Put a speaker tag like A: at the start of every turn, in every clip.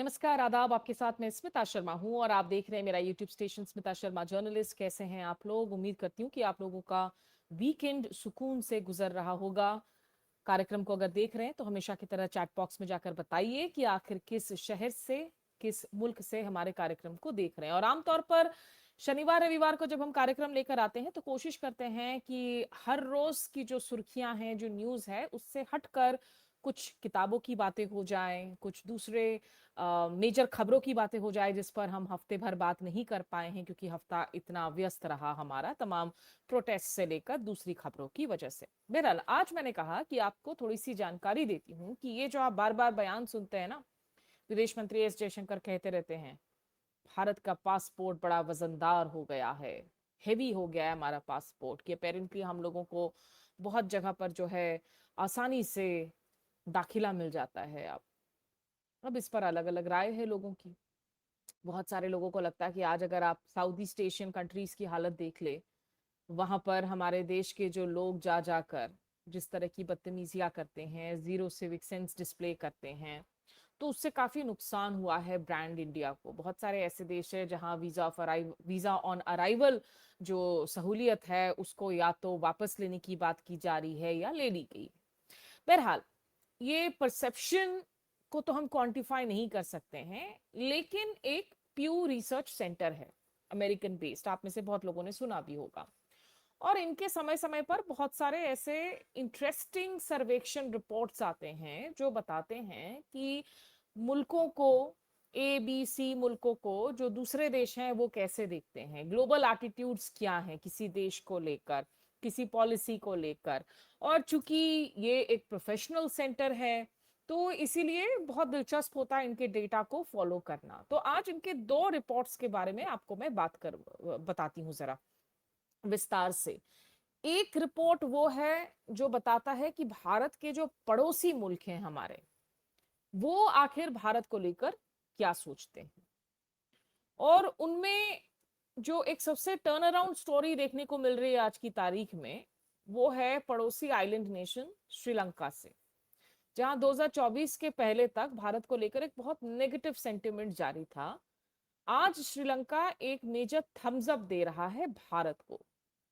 A: नमस्कार, आदाब। आपके साथ मैं स्मिता शर्मा हूँ और आप देख रहे हैं मेरा YouTube station Smita Sharma journalist. कैसे हैं आप लोग? उम्मीद करती हूँ कि आप लोगों का वीकेंड सुकून से गुजर रहा होगा। कार्यक्रम को अगर देख रहे हैं तो हमेशा की तरह चैट बॉक्स में जाकर बताइए कि आखिर किस शहर से, किस मुल्क से हमारे कार्यक्रम को देख रहे हैं। और आमतौर पर शनिवार रविवार को जब हम कार्यक्रम लेकर आते हैं तो कोशिश करते हैं कि हर रोज की जो सुर्खियां हैं, जो न्यूज है, उससे हटकर कुछ किताबों की बातें हो जाएं, कुछ दूसरे मेजर खबरों की बातें हो जाए जिस पर हम हफ्ते भर बात नहीं कर पाए हैं, क्योंकि हफ्ता इतना व्यस्त रहा हमारा, तमाम प्रोटेस्ट से लेकर दूसरी खबरों की वजह से। बहरहाल आज मैंने कहा कि आपको थोड़ी सी जानकारी देती हूँ कि ये जो आप बार बार बयान सुनते हैं ना, विदेश मंत्री एस जयशंकर कहते रहते हैं भारत का पासपोर्ट बड़ा वजनदार हो गया है, हेवी हो गया है हमारा पासपोर्ट, कि अपेरेंटली हम लोगों को बहुत जगह पर जो है आसानी से दाखिला मिल जाता है। अब इस पर अलग अलग राय है लोगों की। बहुत सारे लोगों को लगता है कि आज अगर आप साउथ ईस्ट एशियन कंट्रीज की हालत देख ले, वहां पर हमारे देश के जो लोग जा जाकर जिस तरह की बदतमीजियां करते हैं, जीरो सिविक सेंस डिस्प्ले करते हैं, तो उससे काफी नुकसान हुआ है ब्रांड इंडिया को। बहुत सारे ऐसे देश है जहां वीजा ऑन अराइवल जो सहूलियत है उसको या तो वापस लेने की बात की जा रही है या ले ली गई। बहरहाल ये परसेप्शन को तो हम क्वांटिफाई नहीं कर सकते हैं, लेकिन एक प्यू रिसर्च सेंटर है, अमेरिकन बेस्ड, आप में से बहुत लोगों ने सुना भी होगा। और इनके समय समय पर बहुत सारे ऐसे इंटरेस्टिंग सर्वेक्षण रिपोर्ट्स आते हैं जो बताते हैं कि मुल्कों को, ABC मुल्कों को, जो दूसरे देश हैं वो कैसे देखते हैं, ग्लोबल एटीट्यूड्स क्या हैं किसी देश को लेकर, किसी पॉलिसी को लेकर। और चूंकि ये एक प्रोफेशनल सेंटर है तो इसीलिए बहुत दिलचस्प होता है इनके डेटा को फॉलो करना। तो आज इनके दो रिपोर्ट्स के बारे में आपको मैं बताती हूँ जरा विस्तार से। एक रिपोर्ट वो है जो बताता है कि भारत के जो पड़ोसी मुल्क हैं हमारे, वो आखिर भारत को लेकर क्या सोचते हैं। और उनमें जो एक सबसे टर्न अराउंड स्टोरी देखने को मिल रही है आज की तारीख में, वो है पड़ोसी आइलैंड नेशन श्रीलंका से, जहां 2024 के पहले तक भारत को लेकर एक बहुत नेगेटिव सेंटिमेंट जारी था। आज श्रीलंका एक मेजर थम्स अप दे रहा है भारत को,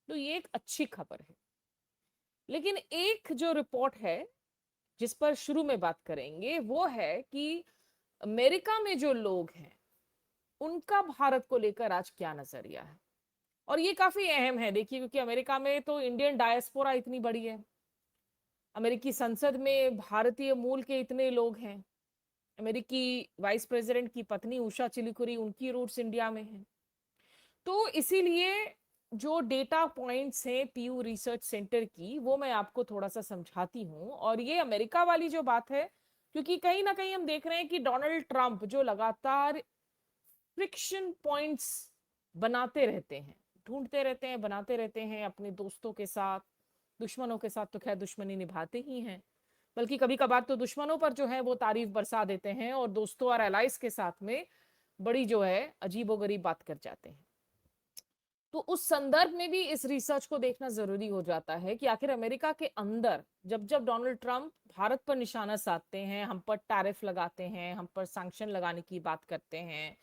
A: तो ये एक अच्छी खबर है। लेकिन एक जो रिपोर्ट है जिस पर शुरू में बात करेंगे वो है कि अमेरिका में जो लोग हैं उनका भारत को लेकर आज क्या नजरिया है। और ये काफी अहम है, देखिए, क्योंकि अमेरिका में तो इंडियन डायस्पोरा इतनी बड़ी है, अमेरिकी संसद में भारतीय मूल के इतने लोग हैं, अमेरिकी वाइस प्रेसिडेंट की पत्नी उषा चिलिकुरी, उनकी रूट्स इंडिया में हैं। तो इसीलिए जो डेटा पॉइंट्स हैं पीयू रिसर्च सेंटर की, वो मैं आपको थोड़ा सा समझाती हूँ। और ये अमेरिका वाली जो बात है, क्योंकि कहीं ना कहीं हम देख रहे हैं कि डोनाल्ड ट्रंप जो लगातार फ्रिक्शन पॉइंट्स बनाते रहते हैं, ढूंढते रहते हैं, बनाते रहते हैं अपने दोस्तों के साथ, दुश्मनों के साथ तो खैर दुश्मनी निभाते ही हैं, बल्कि कभी कभार तो दुश्मनों पर जो है वो तारीफ बरसा देते हैं और दोस्तों और एलाइज के साथ में बड़ी जो है अजीबोगरीब बात कर जाते हैं। तो उस संदर्भ में भी इस रिसर्च को देखना जरूरी हो जाता है कि आखिर अमेरिका के अंदर जब जब डोनाल्ड ट्रंप भारत पर निशाना साधते हैं, हम पर टैरिफ लगाते हैं, हम पर सैंक्शन लगाने की बात करते हैं,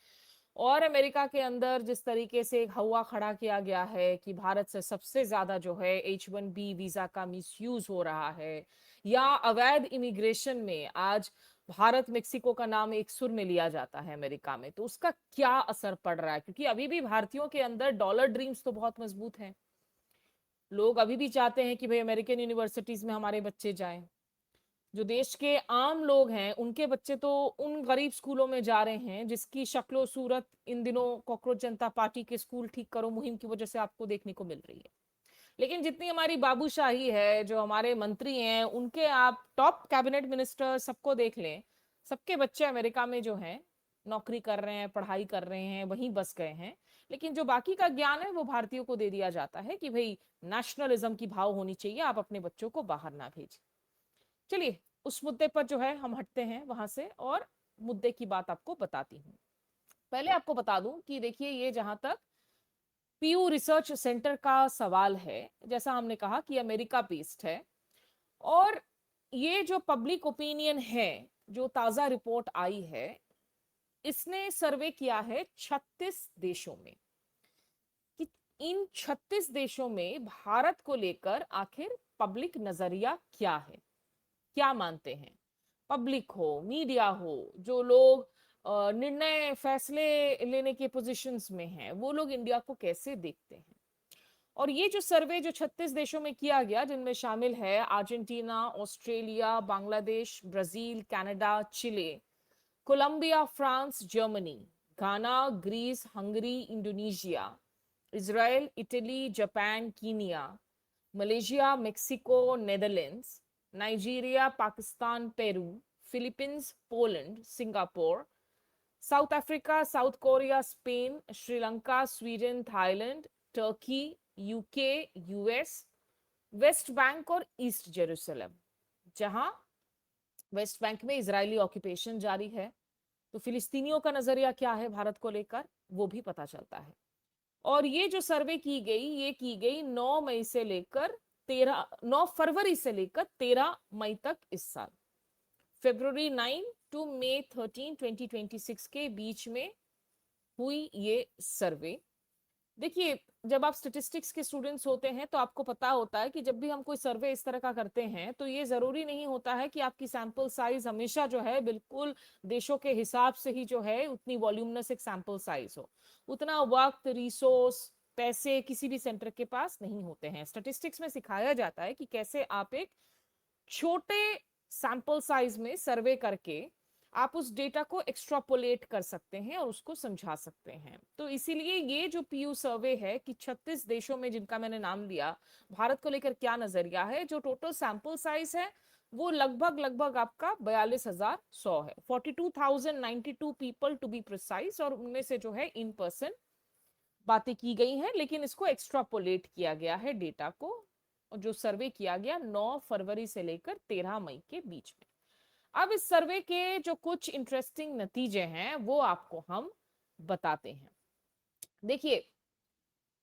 A: और अमेरिका के अंदर जिस तरीके से एक हवा खड़ा किया गया है कि भारत से सबसे ज्यादा जो है H1B वीजा का मिसयूज हो रहा है, या अवैध इमिग्रेशन में आज भारत मेक्सिको का नाम एक सुर में लिया जाता है अमेरिका में, तो उसका क्या असर पड़ रहा है। क्योंकि अभी भी भारतीयों के अंदर डॉलर ड्रीम्स तो बहुत मजबूत हैं, लोग अभी भी चाहते हैं कि भाई अमेरिकन यूनिवर्सिटीज में हमारे बच्चे जाएं। जो देश के आम लोग हैं उनके बच्चे तो उन गरीब स्कूलों में जा रहे हैं जिसकी शक्लो सूरत इन दिनों कॉकरोच जनता पार्टी के स्कूल ठीक करो मुहिम की वजह से आपको देखने को मिल रही है। लेकिन जितनी हमारी बाबूशाही है, जो हमारे मंत्री हैं, उनके आप टॉप कैबिनेट मिनिस्टर सबको देख लें, सबके बच्चे अमेरिका में जो हैं नौकरी कर रहे हैं, पढ़ाई कर रहे हैं, वहीं बस गए हैं। लेकिन जो बाकी का ज्ञान है वो भारतीयों को दे दिया जाता है कि भाई नेशनलिज्म की भाव होनी चाहिए, आप अपने बच्चों को बाहर ना भेजें। चलिए उस मुद्दे पर जो है हम हटते हैं वहां से और मुद्दे की बात आपको बताती हूँ। पहले आपको बता दूं कि देखिए, ये जहां तक पीयू रिसर्च सेंटर का सवाल है, जैसा हमने कहा कि अमेरिका बेस्ड है, और ये जो पब्लिक ओपिनियन है, जो ताजा रिपोर्ट आई है, इसने सर्वे किया है 36 देशों में कि इन 36 देशों में भारत को लेकर आखिर पब्लिक नजरिया क्या है, क्या मानते हैं। पब्लिक हो, मीडिया हो, जो लोग निर्णय फैसले लेने के पोजीशंस में हैं, वो लोग इंडिया को कैसे देखते हैं। और ये जो सर्वे जो 36 देशों में किया गया, जिनमें शामिल है Argentina, Australia, Bangladesh, Brazil, Canada, Chile, Colombia, France, Germany, Ghana, Greece, Hungary, Indonesia, Israel, Italy, Japan, Kenya, Malaysia, Mexico, Netherlands, Nigeria, Pakistan, Peru, Philippines, Poland, Singapore, South Africa, South Korea, Spain, Sri Lanka, Sweden, Thailand, Turkey, UK, US, West Bank और East Jerusalem, जहां West Bank में इजरायली occupation जारी है। तो फिलिस्तीनियों का नजरिया क्या है भारत को लेकर, वो भी पता चलता है। और ये जो सर्वे की गई, ये की गई 9 फरवरी से लेकर 13 मई तक इस साल, February 9 to May 13, 2026 के बीच में हुई ये सर्वे। देखिए, जब आप स्टेटिस्टिक्स के स्टूडेंट्स होते हैं तो आपको पता होता है कि जब भी हम कोई सर्वे इस तरह का करते हैं तो ये जरूरी नहीं होता है कि आपकी सैंपल साइज हमेशा जो है बिल्कुल देशों के हिसाब से ही जो है उतनी वॉल्यूमनस एक सैंपल साइज हो। उतना वक्त, रिसोर्स, पैसे किसी भी सेंटर के पास नहीं होते हैं। स्टेटिस्टिक्स में सिखाया जाता है कि कैसे आप एक छोटे सैंपल साइज में सर्वे करके आप उस डेटा को एक्सट्रापोलेट कर सकते हैं और उसको समझा सकते हैं। तो इसीलिए ये जो पीयू सर्वे है कि 36 देशों में जिनका मैंने नाम लिया, भारत को लेकर क्या नजरिया है, जो टोटल सैंपल साइज है वो लगभग लगभग आपका 42,100 है, 42,092 पीपल टू बी प्रिसाइज। और उनमें से जो है इन पर्सन बातें की गई हैं, लेकिन इसको एक्सट्रापोलेट किया गया है डेटा को, और जो सर्वे किया गया 9 फरवरी से लेकर 13 मई के बीच में। अब इस सर्वे के जो कुछ इंटरेस्टिंग नतीजे हैं वो आपको हम बताते हैं। देखिए,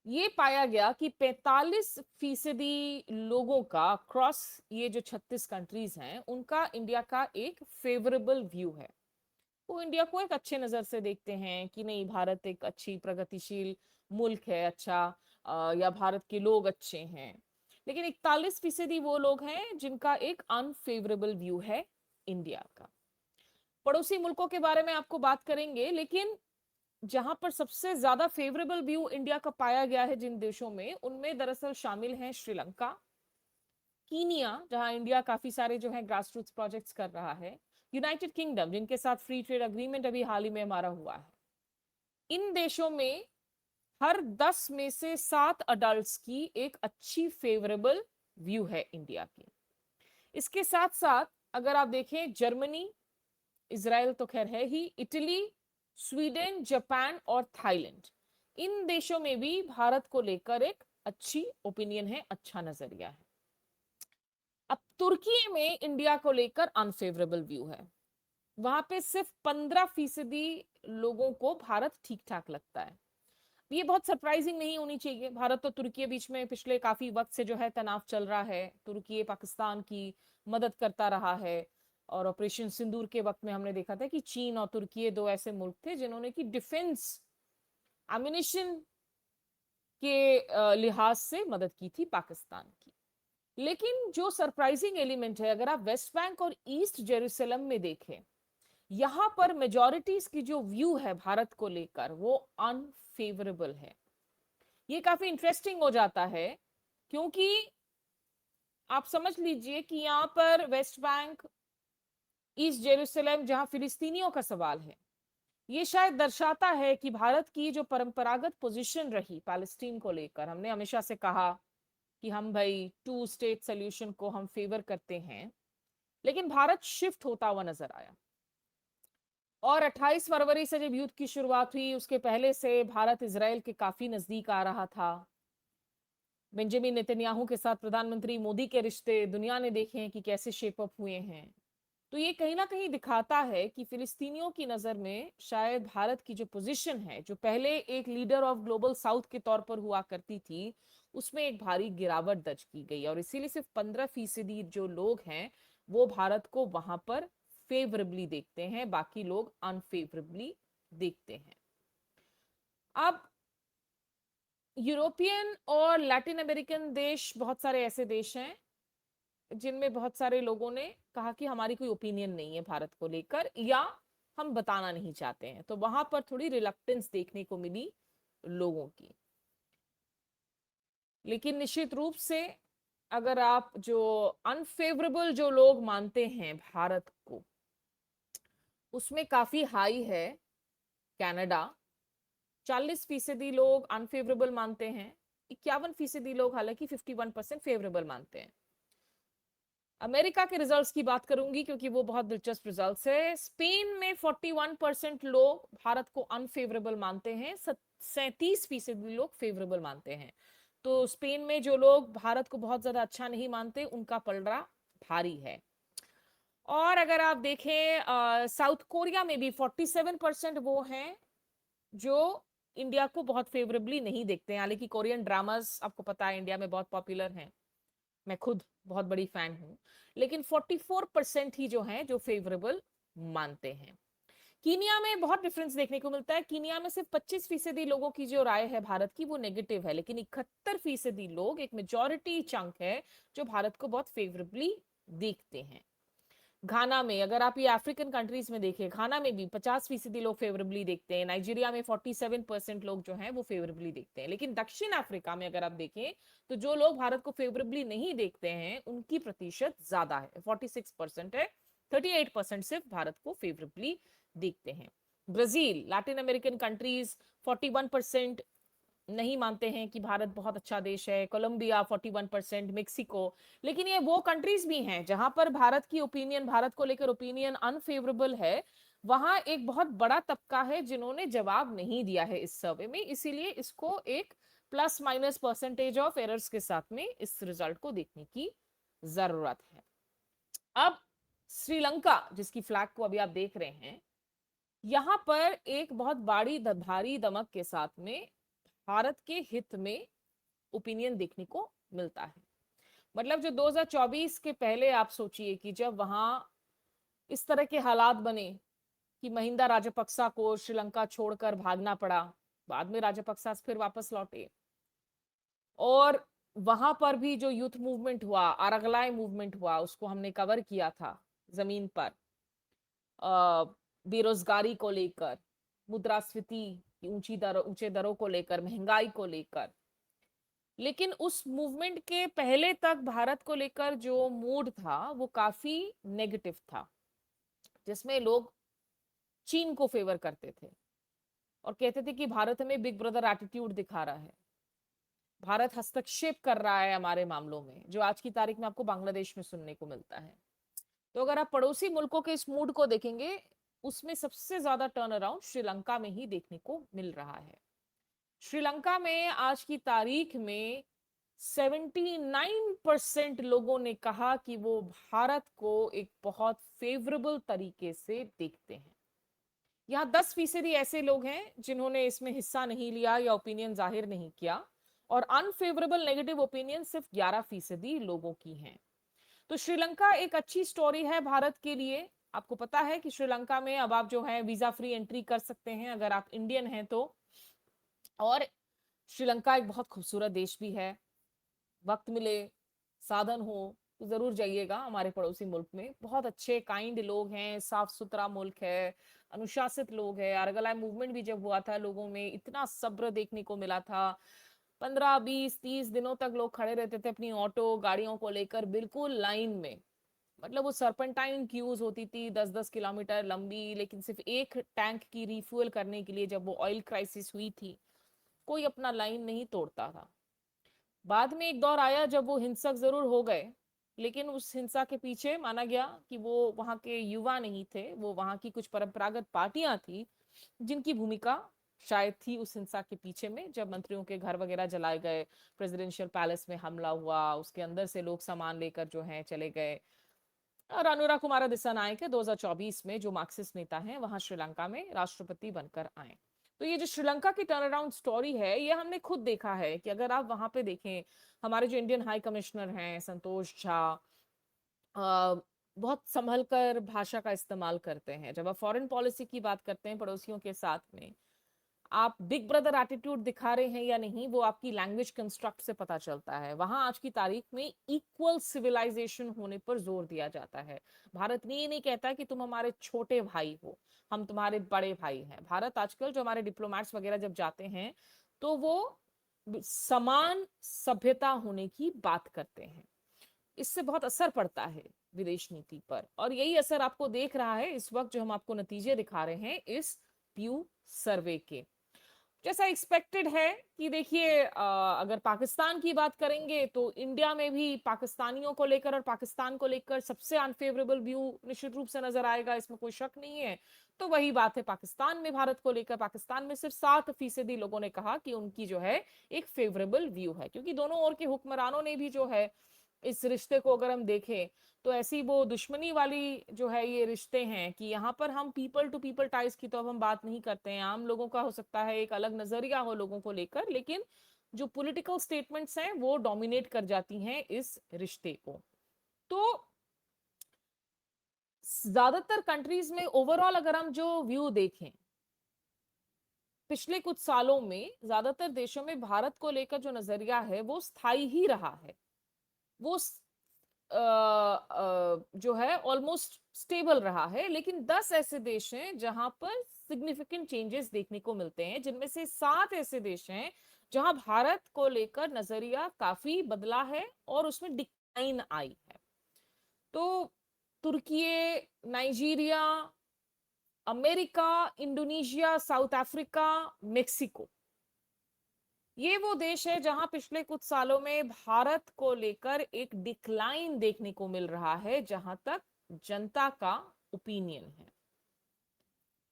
A: ये पाया गया कि 45% लोगों का क्रॉस ये जो 36 कंट्रीज हैं उनका इंडिया का एक फेवरेबल व्यू है। वो इंडिया को एक अच्छे नजर से देखते हैं कि नहीं, भारत एक अच्छी प्रगतिशील मुल्क है, अच्छा, या भारत के लोग अच्छे हैं। लेकिन 41% वो लोग हैं जिनका एक अनफेवरेबल व्यू है इंडिया का। पड़ोसी मुल्कों के बारे में आपको बात करेंगे, लेकिन जहां पर सबसे ज्यादा फेवरेबल व्यू इंडिया का पाया गया है जिन देशों में, उनमें दरअसल शामिल हैं श्रीलंका, कीनिया, जहां इंडिया काफी सारे जो है ग्रास रूट्स प्रोजेक्ट्स कर रहा है, यूनाइटेड किंगडम, जिनके साथ फ्री ट्रेड अग्रीमेंट अभी हाल ही में हमारा हुआ है। इन देशों में हर 10 में से 7 अडल्ट्स की एक अच्छी फेवरेबल व्यू है इंडिया की। इसके साथ साथ अगर आप देखें, जर्मनी, इजराइल तो खैर है ही, इटली, स्वीडन, जापान और थाईलैंड, इन देशों में भी भारत को लेकर एक अच्छी ओपिनियन है, अच्छा नजरिया है। अब तुर्की में इंडिया को लेकर अनफेवरेबल व्यू है। वहां पे सिर्फ 15% लोगों को भारत ठीक ठाक लगता है। ये बहुत सरप्राइजिंग नहीं होनी चाहिए। भारत तो तुर्की के बीच में पिछले काफी वक्त से जो है तनाव चल रहा है। तुर्की पाकिस्तान की मदद करता रहा है, और ऑपरेशन सिंदूर के वक्त में हमने देखा था कि चीन और तुर्की दो ऐसे मुल्क थे जिन्होंने की डिफेंस एमिनिशन के लिहाज से मदद की थी पाकिस्तान की। लेकिन जो सरप्राइजिंग एलिमेंट है, अगर आप वेस्ट बैंक और ईस्ट जेरूसलम में देखें, यहां पर मेजॉरिटीज की जो व्यू है भारत को लेकर वो अनफेवरेबल है। ये काफी इंटरेस्टिंग हो जाता है, क्योंकि आप समझ लीजिए कि यहां पर वेस्ट बैंक, ईस्ट जेरूसलम, जहां फिलिस्तीनियों का सवाल है, ये शायद दर्शाता है कि भारत की जो परंपरागत पोजीशन रही पैलेस्टीन को लेकर, हमने हमेशा से कहा कि हम भाई 2 स्टेट सोल्यूशन को हम फेवर करते हैं, लेकिन भारत शिफ्ट होता हुआ नजर आया। और 28 फरवरी से जब युद्ध की शुरुआत हुई, उसके पहले से भारत इजराइल के काफी नजदीक आ रहा था। बेंजामिन नेतन्याहू के साथ प्रधानमंत्री मोदी के रिश्ते दुनिया ने देखे हैं कि कैसे शेप अप हुए हैं। तो ये कहीं ना कहीं दिखाता है कि फिलिस्तीनियों की नजर में शायद भारत की जो पोजीशन है, जो पहले एक लीडर ऑफ ग्लोबल साउथ के तौर पर हुआ करती थी, उसमें एक भारी गिरावट दर्ज की गई। और इसीलिए सिर्फ 15% जो लोग हैं वो भारत को वहां पर फेवरेबली देखते हैं, बाकी लोग अनफेवरेबली देखते हैं। अब यूरोपियन और लैटिन अमेरिकन देश, बहुत सारे ऐसे देश हैं जिनमें बहुत सारे लोगों ने कहा कि हमारी कोई ओपिनियन नहीं है भारत को लेकर, या हम बताना नहीं चाहते हैं, तो वहां पर थोड़ी रिलक्टेंस देखने को मिली लोगों की। लेकिन निश्चित रूप से अगर आप जो अनफेवरेबल जो लोग मानते हैं भारत को, उसमें काफी हाई है कनाडा। 40% लोग अनफेवरेबल मानते हैं, 51% लोग हालांकि 51% फेवरेबल मानते हैं। अमेरिका के रिजल्ट्स की बात करूंगी क्योंकि वो बहुत दिलचस्प रिजल्ट्स है। स्पेन में 41% लोग भारत को अनफेवरेबल मानते हैं, 37% लोग फेवरेबल मानते हैं। तो स्पेन में जो लोग भारत को बहुत ज्यादा अच्छा नहीं मानते, उनका पलड़ा भारी है। और अगर आप देखें साउथ कोरिया में भी 47% वो हैं जो इंडिया को बहुत फेवरेबली नहीं देखते हैं। हालांकि कोरियन ड्रामास आपको पता है इंडिया में बहुत पॉपुलर हैं, मैं खुद बहुत बड़ी फैन हूं, लेकिन 44% ही जो हैं जो फेवरेबल मानते हैं। कीनिया में बहुत डिफरेंस देखने को मिलता है। कीनिया में सिर्फ 25% लोगों की जो राय है भारत की वो नेगेटिव है, लेकिन 71% लोग, एक मेजॉरिटी चंक है, जो भारत को बहुत फेवरेबली देखते हैं। घाना में अगर आप ये अफ्रीकन कंट्रीज में देखें, घाना में भी 50% लोग फेवरेबली देखते हैं। नाइजीरिया में 47% लोग जो हैं वो फेवरेबली देखते हैं। लेकिन दक्षिण अफ्रीका में अगर आप देखें तो जो लोग भारत को फेवरेबली नहीं देखते हैं उनकी प्रतिशत ज्यादा है, 46% है, 38% सिर्फ भारत को फेवरेबली देखते हैं। ब्राजील, लैटिन अमेरिकन कंट्रीज 41% नहीं मानते हैं कि भारत बहुत अच्छा देश है। Colombia 41%, Mexico. लेकिन ये वो कंट्रीज भी हैं जहां पर भारत की ओपिनियन, भारत को लेकर ओपिनियन अनफेवरेबल है। वहां एक बहुत बड़ा तबका है जिन्होंने जवाब नहीं दिया है इस सर्वे में, इसीलिए इसको एक plus minus percentage of errors के साथ में इस रिजल्ट को देखने की जरूरत है। अब श्रीलंका, जिसकी फ्लैग को अभी आप देख रहे हैं, यहां पर एक बहुत बड़ी भारी दमक के साथ में भारत के हित में ओपिनियन देखने को मिलता है। मतलब जो 2024 के पहले आप सोचिए कि जब वहां इस तरह के हालात बने कि महिंदा राजपक्सा को श्रीलंका छोड़कर भागना पड़ा, बाद में राजपक्सा फिर वापस लौटे, और वहां पर भी जो यूथ मूवमेंट हुआ, अरागलाय मूवमेंट हुआ, उसको हमने कवर किया था जमीन पर, बेरोजगारी को लेकर, मुद्रास्फीति की ऊंचे दरों को लेकर, महंगाई को लेकर। लेकिन उस मूवमेंट के पहले तक भारत को लेकर जो मूड था वो काफी नेगेटिव था, जिसमें लोग चीन को फेवर करते थे और कहते थे कि भारत हमें बिग ब्रदर एटीट्यूड दिखा रहा है, भारत हस्तक्षेप कर रहा है हमारे मामलों में, जो आज की तारीख में आपको बांग्लादेश में सुनने को मिलता है। तो अगर आप पड़ोसी मुल्कों के इस मूड को देखेंगे, उसमें सबसे ज्यादा टर्न अराउंड श्रीलंका में ही देखने को मिल रहा है। श्रीलंका में आज की तारीख में 79% लोगों ने कहा कि वो भारत को एक बहुत फेवरेबल तरीके से देखते हैं। यहाँ 10% ऐसे लोग हैं जिन्होंने इसमें हिस्सा नहीं लिया या ओपिनियन जाहिर नहीं किया, और अनफेवरेबल नेगेटिव ओपिनियन सिर्फ 11% लोगों की हैं। तो श्रीलंका एक अच्छी स्टोरी है भारत के लिए। आपको पता है कि श्रीलंका में अब आप जो है वीजा फ्री एंट्री कर सकते हैं अगर आप इंडियन हैं तो। और श्रीलंका एक बहुत खूबसूरत देश भी है। वक्त मिले, साधन हो तो जरूर जाइएगा। हमारे पड़ोसी मुल्क में बहुत अच्छे काइंड लोग हैं, साफ सुथरा मुल्क है, अनुशासित लोग हैं। अरगलाई मूवमेंट भी जब हुआ था, लोगों में इतना सब्र देखने को मिला था। 15, 20, 30 दिनों तक लोग खड़े रहते थे अपनी ऑटो गाड़ियों को लेकर बिल्कुल लाइन में। मतलब वो सर्पेंटाइन क्यूज होती थी 10-10 किलोमीटर लंबी, लेकिन सिर्फ एक टैंक की रिफ्यूल करने के लिए जब वो ऑयल क्राइसिस हुई थी, कोई अपना लाइन नहीं तोड़ता था। बाद में एक दौर आया जब वो हिंसक जरूर हो गए, लेकिन उस हिंसा के पीछे माना गया कि वो वहां के युवा नहीं थे, वो वहां की कुछ परंपरागत पार्टियां थी जिनकी भूमिका शायद थी उस हिंसा के पीछे में। जब मंत्रियों के घर वगैरह जलाए गए, प्रेसिडेंशियल पैलेस में हमला हुआ, उसके अंदर से लोग सामान लेकर जो है चले गए। और अनुरा कुमारा दिसानायके 2024 में जो मार्क्सिस्ट नेता हैं वहां श्रीलंका में राष्ट्रपति बनकर आए। तो ये जो श्रीलंका की टर्न अराउंड स्टोरी है, ये हमने खुद देखा है कि अगर आप वहां पे देखें, हमारे जो इंडियन हाई कमिश्नर हैं संतोष झा, बहुत संभल कर भाषा का इस्तेमाल करते हैं। जब आप फॉरेन पॉलिसी की बात करते हैं पड़ोसियों के साथ में, आप बिग ब्रदर एटीट्यूड दिखा रहे हैं या नहीं, वो आपकी लैंग्वेज कंस्ट्रक्ट से पता चलता है। वहां आज की तारीख में इक्वल सिविलाइजेशन होने पर जोर दिया जाता है। भारत ने ये नहीं कहता कि तुम हमारे छोटे भाई हो, हम तुम्हारे बड़े भाई हैं। भारत आजकल जो हमारे डिप्लोमेट्स वगैरह जब जाते हैं तो वो समान सभ्यता होने की बात करते हैं। इससे बहुत असर पड़ता है विदेश नीति पर, और यही असर आपको देख रहा है इस वक्त जो हम आपको नतीजे दिखा रहे हैं इस प्यू सर्वे के। जैसा एक्सपेक्टेड है कि देखिए, अगर पाकिस्तान की बात करेंगे तो इंडिया में भी पाकिस्तानियों को लेकर और पाकिस्तान को लेकर सबसे अनफेवरेबल व्यू निश्चित रूप से नजर आएगा, इसमें कोई शक नहीं है। तो वही बात है, पाकिस्तान में भारत को लेकर पाकिस्तान में सिर्फ 7% लोगों ने कहा कि उनकी जो है एक फेवरेबल व्यू है, क्योंकि दोनों ओर के हुक्मरानों ने भी जो है इस रिश्ते को अगर हम देखें तो ऐसी वो दुश्मनी वाली जो है ये रिश्ते हैं कि यहाँ पर हम पीपल टू पीपल टाइज की तो अब हम बात नहीं करते हैं। आम लोगों का हो सकता है एक अलग नजरिया हो लोगों को लेकर, लेकिन जो पॉलिटिकल स्टेटमेंट्स हैं वो डोमिनेट कर जाती हैं इस रिश्ते को। तो ज्यादातर कंट्रीज में ओवरऑल अगर हम जो व्यू देखें पिछले कुछ सालों में, ज्यादातर देशों में भारत को लेकर जो नजरिया है वो स्थायी ही रहा है। वो जो है ऑलमोस्ट स्टेबल रहा है। लेकिन 10 ऐसे देश हैं जहां पर सिग्निफिकेंट चेंजेस देखने को मिलते हैं, जिनमें से 7 ऐसे देश हैं जहां भारत को लेकर नजरिया काफी बदला है और उसमें डिक्लाइन आई है। तो तुर्की, Nigeria, America, Indonesia, South Africa, Mexico, ये वो देश है जहां पिछले कुछ सालों में भारत को लेकर एक डिक्लाइन देखने को मिल रहा है जहां तक जनता का ओपिनियन है।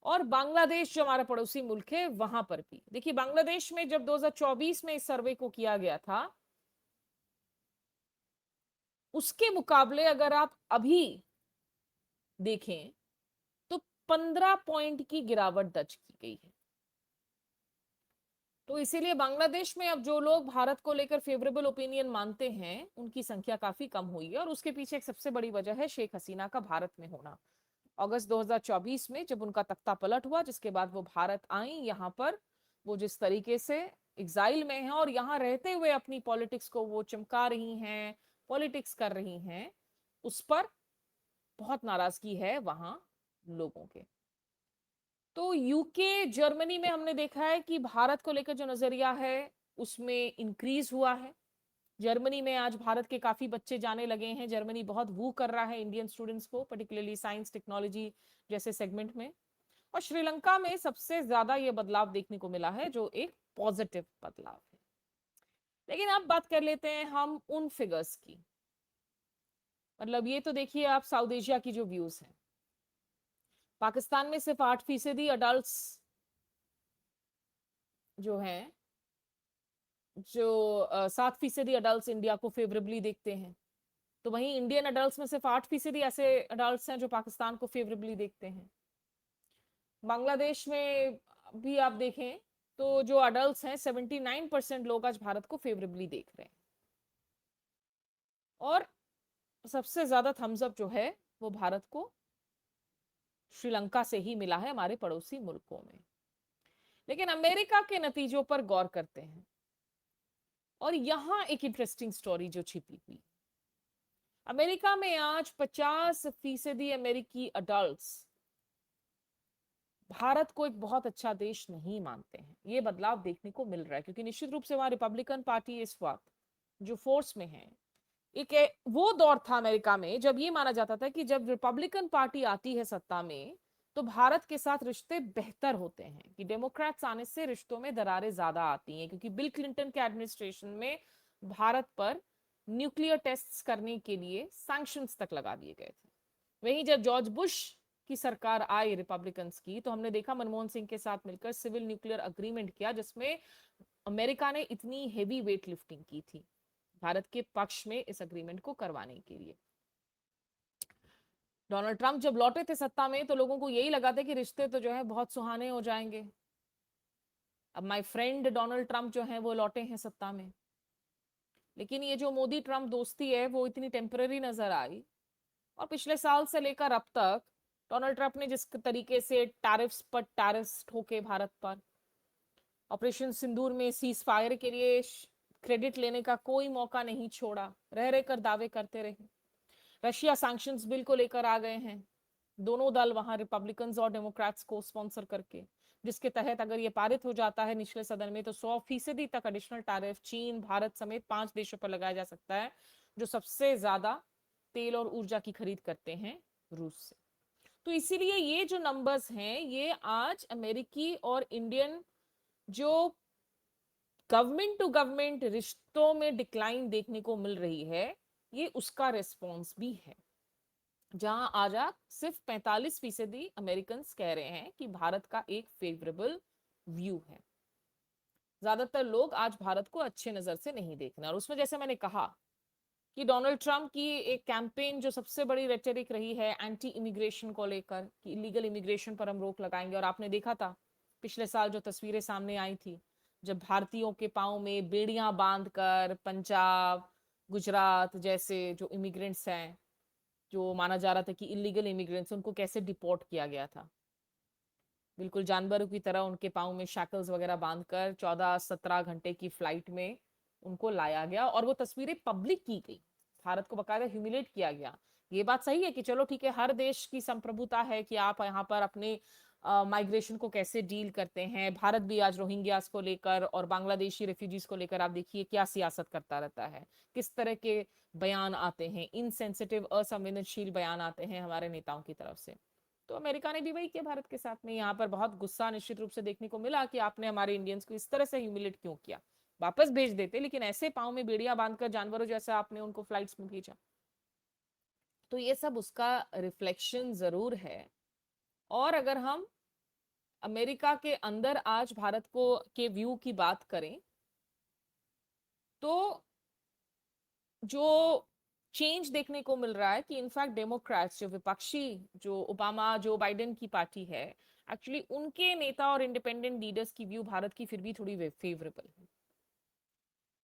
A: और बांग्लादेश जो हमारा पड़ोसी मुल्क है वहां पर भी देखिए, बांग्लादेश में जब 2024 में इस सर्वे को किया गया था उसके मुकाबले अगर आप अभी देखें तो 15 पॉइंट की गिरावट दर्ज की गई है। तो इसीलिए बांग्लादेश में अब जो लोग भारत को लेकर फेवरेबल ओपिनियन मानते हैं उनकी संख्या काफी कम हुई है, और उसके पीछे एक सबसे बड़ी वजह है शेख हसीना का भारत में होना। अगस्त 2024 में जब उनका तख्ता पलट हुआ, जिसके बाद वो भारत आई, यहाँ पर वो जिस तरीके से एग्जाइल में है और यहाँ रहते हुए अपनी पॉलिटिक्स को वो चमका रही हैं, पॉलिटिक्स कर रही हैं, उस पर बहुत नाराजगी है वहां लोगों के। तो यूके, जर्मनी में हमने देखा है कि भारत को लेकर जो नजरिया है उसमें इंक्रीज हुआ है। जर्मनी में आज भारत के काफी बच्चे जाने लगे हैं। जर्मनी बहुत वू कर रहा है इंडियन स्टूडेंट्स को, पर्टिकुलरली साइंस टेक्नोलॉजी जैसे सेगमेंट में। और श्रीलंका में सबसे ज्यादा ये बदलाव देखने को मिला है जो एक पॉजिटिव बदलाव है। लेकिन अब बात कर लेते हैं हम उन फिगर्स की। मतलब ये तो देखिए आप साउथ एशिया की जो व्यूज हैं, पाकिस्तान में सिर्फ 8% अडल्ट जो हैं, जो 7% अडल्ट इंडिया को फेवरेबली देखते हैं। तो वहीं इंडियन अडल्ट में सिर्फ 8% ऐसे अडल्ट हैं जो पाकिस्तान को फेवरेबली देखते हैं। बांग्लादेश में भी आप देखें तो जो अडल्ट हैं 79% लोग आज भारत को फेवरेबली देख रहे हैं। और सबसे ज्यादा थम्स अप जो है वो भारत को श्रीलंका से ही मिला है, हमारे पड़ोसी मुल्कों में। लेकिन अमेरिका के नतीजों पर गौर करते हैं और यहां एक इंटरेस्टिंग स्टोरी जो छिपी हुई। अमेरिका में आज 50% अमेरिकी अडल्ट्स भारत को एक बहुत अच्छा देश नहीं मानते हैं। ये बदलाव देखने को मिल रहा है क्योंकि निश्चित रूप से वहां रिपब्लिकन पार्टी इस वक्त जो फोर्स में है। वो दौर था अमेरिका में जब ये माना जाता था कि जब रिपब्लिकन पार्टी आती है सत्ता में तो भारत के साथ रिश्ते बेहतर होते हैं, कि डेमोक्रेट्स आने से रिश्तों में दरारें ज्यादा आती हैं, क्योंकि बिल क्लिंटन के एडमिनिस्ट्रेशन में भारत पर न्यूक्लियर टेस्ट्स करने के लिए सैंक्शंस तक लगा दिए गए थे। वहीं जब जॉर्ज बुश की सरकार आई रिपब्लिकन्स की, तो हमने देखा मनमोहन सिंह के साथ मिलकर सिविल न्यूक्लियर अग्रीमेंट किया, जिसमें अमेरिका ने इतनी हेवी वेट लिफ्टिंग की थी भारत के पक्ष में इस अग्रीमेंट को करवाने के लिए। डोनाल्ड ट्रंप जब लौटे थे सत्ता में तो लोगों को यही लगा था कि रिश्ते तो जो है बहुत सुहाने हो जाएंगे। अब माय फ्रेंड डोनाल्ड ट्रंप जो है वो लौटे हैं सत्ता में, लेकिन ये जो मोदी ट्रंप दोस्ती है वो इतनी टेम्पररी नजर आई और पिछले साल से लेकर अब तक डोनाल्ड ट्रंप ने जिस तरीके से टैरिफ्स पर टैरिफ्स ठोके भारत पर, ऑपरेशन सिंदूर में सीज फायर के लिए क्रेडिट लेने का कोई मौका नहीं छोड़ा, रह रह कर दावे करते रहे। रशिया सैंक्शंस बिल को लेकर आ गए हैं दोनों दल वहां, रिपब्लिकन्स और डेमोक्रेट्स को स्पॉन्सर करके, जिसके तहत अगर ये पारित हो जाता है निचले सदन में तो 100% तक एडिशनल टैरिफ चीन, भारत समेत 5 देशों पर लगाया जा सकता है जो सबसे ज्यादा तेल और ऊर्जा की खरीद करते हैं रूस से। तो इसीलिए ये जो नंबर्स हैं ये आज अमेरिकी और इंडियन जो गवर्नमेंट टू गवर्नमेंट रिश्तों में डिक्लाइन देखने को मिल रही है, ये उसका रिस्पॉन्स भी है। जहां आज सिर्फ 45% अमेरिकन कह रहे हैं कि भारत का एक फेवरेबल व्यू है। ज्यादातर लोग आज भारत को अच्छे नजर से नहीं देखना, और उसमें जैसे मैंने कहा कि डोनाल्ड ट्रंप की एक कैंपेन जो सबसे बड़ी रेटरिक रही है एंटी इमिग्रेशन को लेकर, कि इलीगल इमिग्रेशन पर हम रोक लगाएंगे। और आपने देखा था पिछले साल जो तस्वीरें सामने आई थी, जब भारतीयों के पांव में बेड़ियां बांधकर पंजाब, गुजरात जैसे जो इमिग्रेंट्स हैं, जो माना जा रहा था कि इलीगल इमिग्रेंट्स, उनको कैसे डिपोर्ट किया गया था। बिल्कुल जानवरों की तरह उनके पाँव में शैकल्स वगैरह बांधकर 14-17 घंटे की फ्लाइट में उनको लाया गया, और वो तस्वीरें पब्लिक की गई, भारत को बकायदा ह्यूमिलेट किया गया। ये बात सही है कि चलो ठीक है, हर देश की संप्रभुता है कि आप यहाँ पर अपने माइग्रेशन को कैसे डील करते हैं। भारत भी आज रोहिंग्यास को लेकर और बांग्लादेशी रेफ्यूजीज को लेकर आप देखिए क्या सियासत करता रहता है, किस तरह के बयान आते हैं, इनसेंसिटिव असंवेदनशील बयान आते हैं हमारे नेताओं की तरफ से। तो अमेरिका ने भी वही किया भारत के साथ में। यहाँ पर बहुत गुस्सा निश्चित रूप से देखने को मिला कि आपने हमारे इंडियंस को इस तरह से ह्यूमिलेट क्यों किया, वापस भेज देते, लेकिन ऐसे पाँव में बेड़ियां बांधकर जानवरों जैसा आपने उनको फ्लाइट्स में भेजा। तो ये सब उसका रिफ्लेक्शन जरूर है। और अगर हम अमेरिका के अंदर आज भारत को के व्यू की बात करें तो जो चेंज देखने को मिल रहा है कि इनफैक्ट डेमोक्रेट्स, जो विपक्षी, जो ओबामा जो बाइडेन की पार्टी है, एक्चुअली उनके नेता और इंडिपेंडेंट लीडर्स की व्यू भारत की फिर भी थोड़ी फेवरेबल है।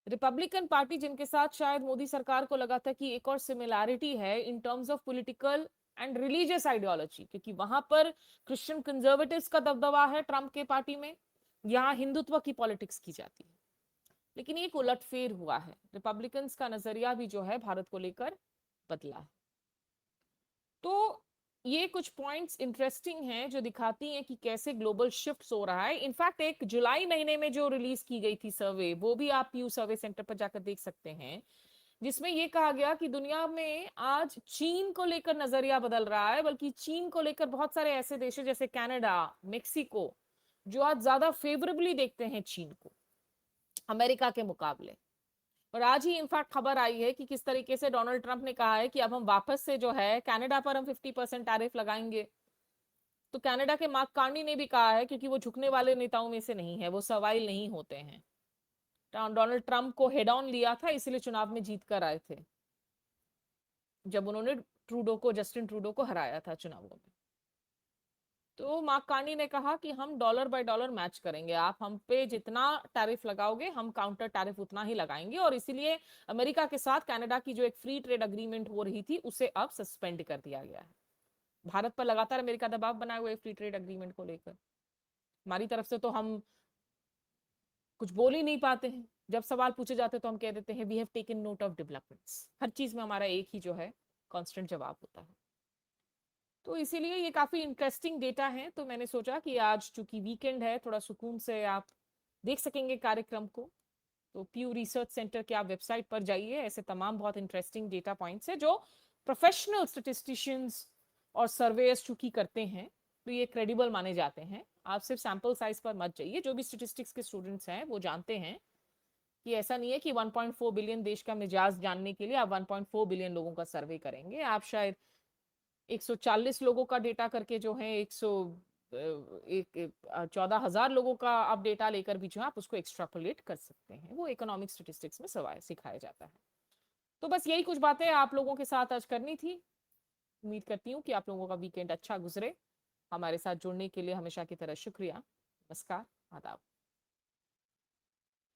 A: रिपब्लिकन पार्टी, जिनके साथ शायद मोदी सरकार को लगा था कि एक और सिमिलैरिटी है in terms of political and religious ideology, क्योंकि वहां पर क्रिश्चियन कंजर्वेटिव्स का दबदबा है ट्रंप के पार्टी में, यहाँ हिंदुत्व की पॉलिटिक्स की जाती है। लेकिन एक उलटफेर हुआ है, रिपब्लिकन्स का नजरिया भी जो है भारत को लेकर बदला है। तो ये कुछ पॉइंट्स इंटरेस्टिंग हैं जो दिखाती हैं कि कैसे ग्लोबल शिफ्ट हो रहा है। इनफैक्ट एक जुलाई महीने में जो रिलीज की गई थी सर्वे, वो भी आप पीयू सर्वे सेंटर पर जाकर देख सकते हैं, जिसमें ये कहा गया कि दुनिया में आज चीन को लेकर नजरिया बदल रहा है, बल्कि चीन को लेकर बहुत सारे ऐसे देश जैसे कनाडा, मेक्सिको, जो आज ज्यादा फेवरेबली देखते हैं चीन को अमेरिका के मुकाबले। और आज ही इनफैक्ट खबर आई है कि किस तरीके से डोनाल्ड ट्रंप ने कहा है कि अब हम वापस से जो है कनाडा पर हम 50% टैरिफ लगाएंगे। तो कनाडा के मार्क कार्नी ने भी कहा है, क्योंकि वो झुकने वाले नेताओं में से नहीं है, वो सवाइल नहीं होते हैं, डोनाल्ड ट्रंप को हेड ऑन लिया था, इसलिए चुनाव में जीत कर आए थे जब उन्होंने जस्टिन ट्रूडो को हराया था चुनावों में। तो मार्क कार्नी ने कहा कि हम डॉलर बाय डॉलर मैच करेंगे, आप हम पे जितना टैरिफ लगाओगे हम काउंटर टैरिफ उतना ही लगाएंगे। और इसीलिए अमेरिका के साथ कनाडा की जो एक फ्री ट्रेड अग्रीमेंट हो रही थी उसे अब सस्पेंड कर दिया गया है। भारत पर लगातार अमेरिका दबाव बनाए हुए फ्री ट्रेड अग्रीमेंट को लेकर। हमारी तरफ से तो हम कुछ बोल ही नहीं पाते हैं, जब सवाल पूछे जाते तो हम कह देते हैं we have taken note of developments. हर चीज में हमारा एक ही जो है कांस्टेंट जवाब होता है। तो इसीलिए ये काफी इंटरेस्टिंग डेटा है। तो मैंने सोचा कि आज चूंकि वीकेंड है, थोड़ा सुकून से आप देख सकेंगे कार्यक्रम को, तो प्यू रिसर्च सेंटर के आप वेबसाइट पर जाइए, ऐसे तमाम बहुत इंटरेस्टिंग डेटा पॉइंट्स है जो प्रोफेशनल स्टेटिस्टिशियंस और सर्वेयर्स चूंकि करते हैं तो ये क्रेडिबल माने जाते हैं। आप सिर्फ सैंपल साइज पर मत जाइए, जो भी स्टेटिस्टिक्स के स्टूडेंट्स हैं वो जानते हैं कि ऐसा नहीं है कि 1.4 बिलियन देश का मिजाज जानने के लिए आप 1.4 बिलियन लोगों का सर्वे करेंगे। आप शायद 140 लोगों का डेटा करके जो है 14,000 लोगों का आप डेटा लेकर भी जो है आप उसको एक्सट्रापोलेट कर सकते हैं, वो इकोनॉमिक स्टेटिस्टिक्स में सिखाया जाता है। तो बस यही कुछ बातें आप लोगों के साथ आज करनी थी। उम्मीद करती हूँ कि आप लोगों का वीकेंड अच्छा गुजरे। हमारे साथ जुड़ने के लिए हमेशा की तरह शुक्रिया। नमस्कार, आदाब।